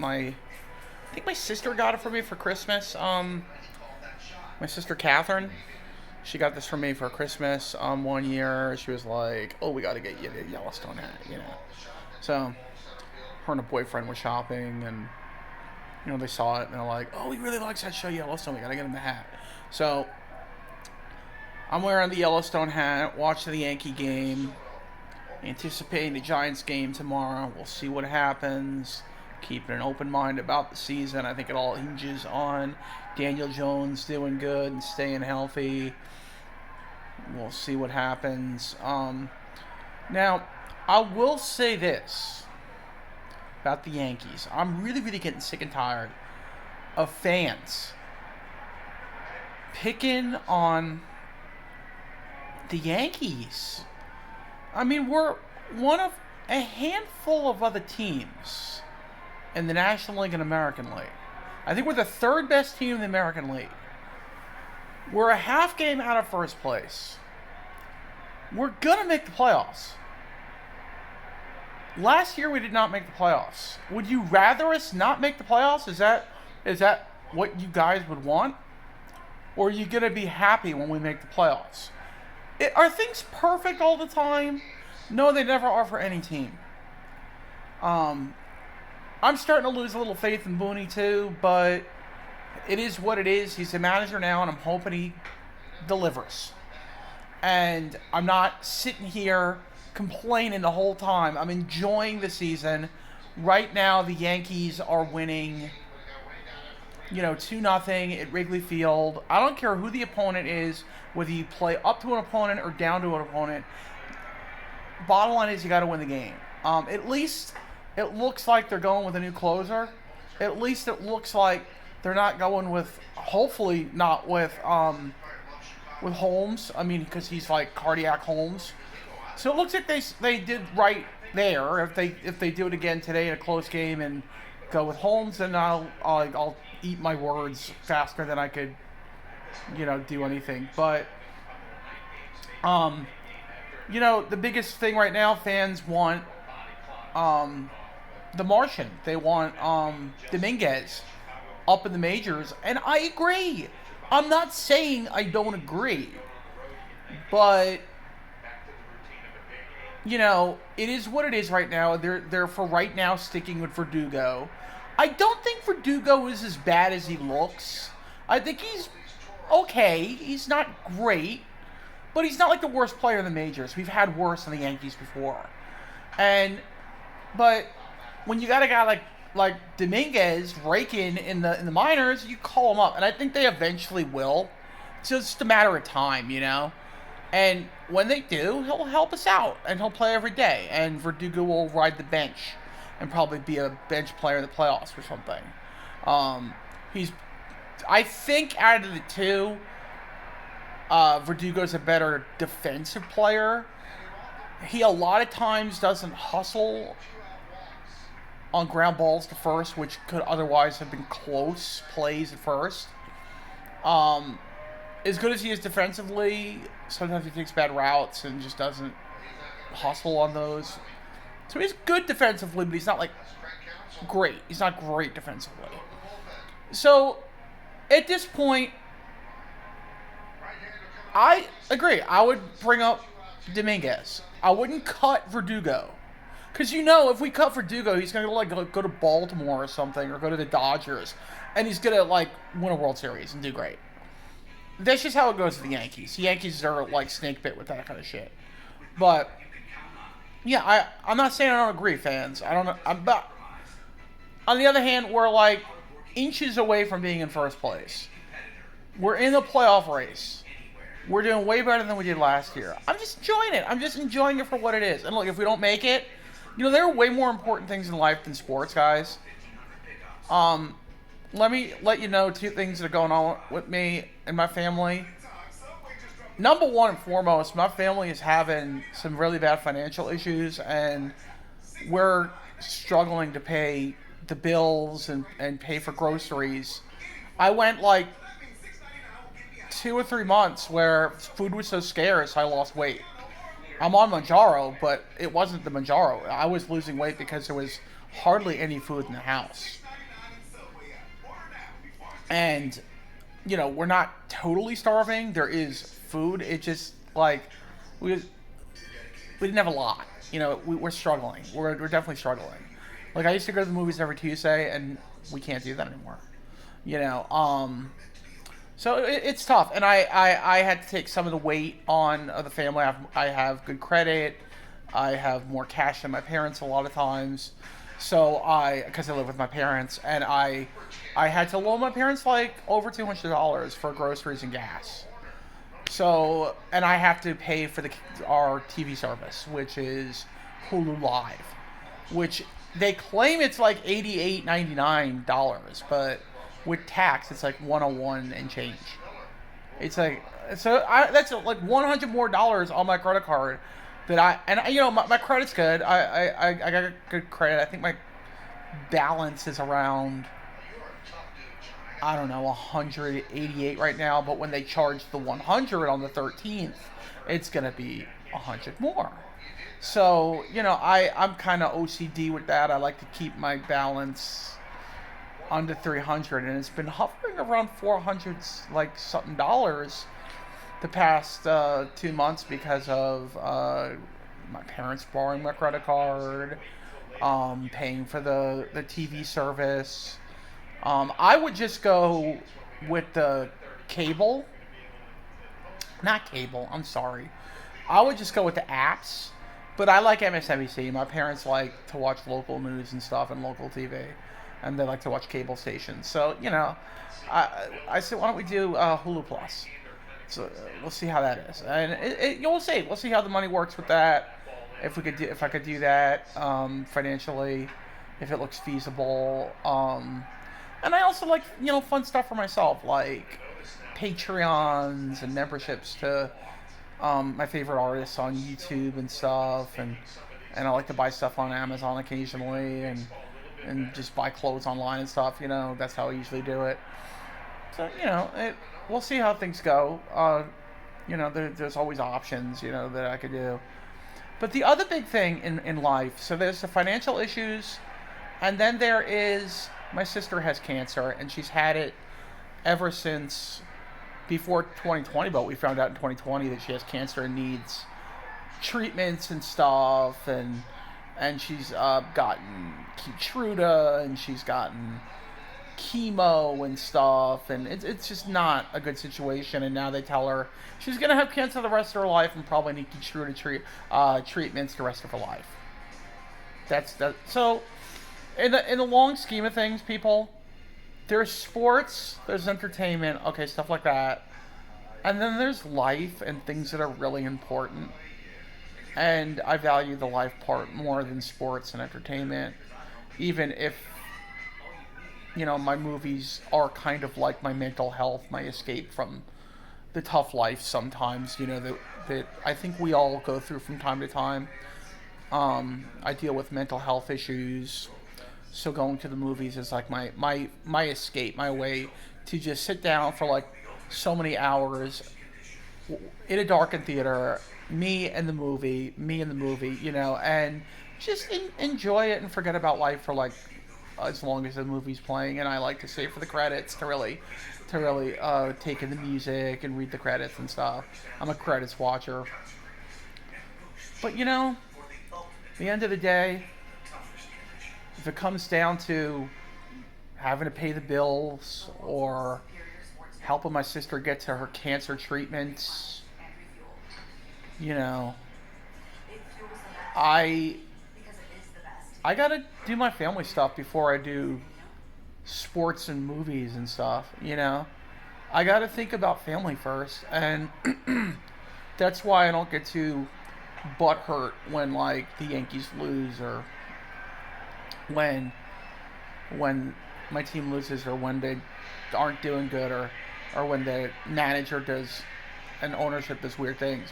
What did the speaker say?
I think my sister got it for me for Christmas. My sister Catherine, she got this for me for Christmas. One year she was like, "Oh, we got to get you the Yellowstone hat." So her and a boyfriend were shopping, and they saw it, and they're like, "Oh, he really likes that show Yellowstone. We got to get him the hat." So I'm wearing the Yellowstone hat, watching the Yankee game, anticipating the Giants game tomorrow. We'll see what happens. Keeping an open mind about the season. I think it all hinges on Daniel Jones doing good and staying healthy. We'll see what happens. Now, I will say this about the Yankees. I'm really, really getting sick and tired of fans picking on the Yankees. I mean, we're one of a handful of other teams in the National League and American League. I think we're the third best team in the American League. We're a half game out of first place. We're going to make the playoffs. Last year we did not make the playoffs. Would you rather us not make the playoffs? Is that what you guys would want? Or are you going to be happy when we make the playoffs? Are things perfect all the time? No, they never are for any team. I'm starting to lose a little faith in Booney too, but it is what it is. He's the manager now, and I'm hoping he delivers. And I'm not sitting here complaining the whole time. I'm enjoying the season. Right now, the Yankees are winning, 2-0 at Wrigley Field. I don't care who the opponent is, whether you play up to an opponent or down to an opponent. Bottom line is you got to win the game. At least it looks like they're going with a new closer. At least it looks like they're not going with, hopefully not with Holmes. I mean, because he's like cardiac Holmes. So it looks like they did right there. If they do it again today in a close game and go with Holmes, then I'll eat my words faster than I could, do anything. But the biggest thing right now, fans want the Martian. They want Dominguez up in the majors, and I agree. I'm not saying I don't agree, but it is what it is right now. They're for right now sticking with Verdugo. I don't think Verdugo is as bad as he looks. I think he's okay. He's not great, but he's not like the worst player in the majors. We've had worse in the Yankees before, but when you got a guy like Dominguez raking in the minors, you call him up, and I think they eventually will. It's just a matter of time, And when they do, he'll help us out, and he'll play every day. And Verdugo will ride the bench and probably be a bench player in the playoffs or something. I think out of the two, Verdugo's a better defensive player. He a lot of times doesn't hustle on ground balls to first, which could otherwise have been close plays at first. As good as he is defensively, sometimes he takes bad routes and just doesn't hustle on those. So he's good defensively, but he's not great. He's not great defensively. So at this point, I agree. I would bring up Dominguez. I wouldn't cut Verdugo. Because if we cut Verdugo, he's going to go to Baltimore or something, or go to the Dodgers, and he's going to win a World Series and do great. That's just how it goes with the Yankees. The Yankees are snake bit with that kind of shit. But yeah, I'm not saying I don't agree, fans. I don't know. But on the other hand, we're inches away from being in first place. We're in the playoff race. We're doing way better than we did last year. I'm just enjoying it. I'm just enjoying it for what it is. And look, if we don't make it, there are way more important things in life than sports, guys. Let me let you know two things that are going on with me and my family. Number one and foremost, my family is having some really bad financial issues, and we're struggling to pay the bills and pay for groceries. I went 2 or 3 months where food was so scarce I lost weight. I'm on Mounjaro, but it wasn't the Mounjaro. I was losing weight because there was hardly any food in the house. And we're not totally starving. There is food. It just like we didn't have a lot. We're struggling. We're definitely struggling. Like I used to go to the movies every Tuesday, and we can't do that anymore. You know, so it's tough, and I had to take some of the weight on the family. I have good credit. I have more cash than my parents a lot of times. So because I live with my parents, and I had to loan my parents like over $200 for groceries and gas. So, and I have to pay for our TV service, which is Hulu Live, which they claim it's like $88.99, but with tax, it's like 101 and change. It's like that's like $100 more on my credit card that my credit's good. I got good credit. I think my balance is around, I don't know, 188 right now, but when they charge the 100 on the 13th, it's going to be 100 more. So, I'm kind of OCD with that. I like to keep my balance under 300, and it's been hovering around 400 like something dollars the past 2 months because of my parents borrowing my credit card, paying for the TV service. I would just go with the cable. Not cable, I'm sorry. I would just go with the apps. But I like MSNBC. My parents like to watch local news and stuff and local TV. And they like to watch cable stations. So, I said, why don't we do Hulu Plus? So we'll see how that is. And you'll see. We'll see how the money works with that. If I could do that financially, if it looks feasible. And I also like, fun stuff for myself, like Patreons and memberships to my favorite artists on YouTube and stuff. And I like to buy stuff on Amazon occasionally and just buy clothes online and stuff. That's how I usually do it. So, we'll see how things go. There's always options, that I could do. But the other big thing in life, so there's the financial issues, and then there is... My sister has cancer, and she's had it ever since before 2020, but we found out in 2020 that she has cancer and needs treatments and stuff, and she's gotten Keytruda, and she's gotten chemo and stuff, and it's just not a good situation. And now they tell her she's going to have cancer the rest of her life and probably need Keytruda treatments the rest of her life. That's that. So... In the long scheme of things, people, there's sports, there's entertainment, okay, stuff like that. And then there's life and things that are really important. And I value the life part more than sports and entertainment. Even if, my movies are kind of like my mental health, my escape from the tough life sometimes, that I think we all go through from time to time. I deal with mental health issues. So going to the movies is like my escape, my way to just sit down for like so many hours in a darkened theater, me and the movie, and just enjoy it and forget about life for like as long as the movie's playing. And I like to stay for the credits to really take in the music and read the credits and stuff. I'm a credits watcher. But at the end of the day, if it comes down to having to pay the bills or helping my sister get to her cancer treatments, I gotta do my family stuff before I do sports and movies and stuff. I gotta think about family first, and that's why I don't get too butthurt when like the Yankees lose, or when my team loses, or when they aren't doing good, or when the manager does and ownership does weird things.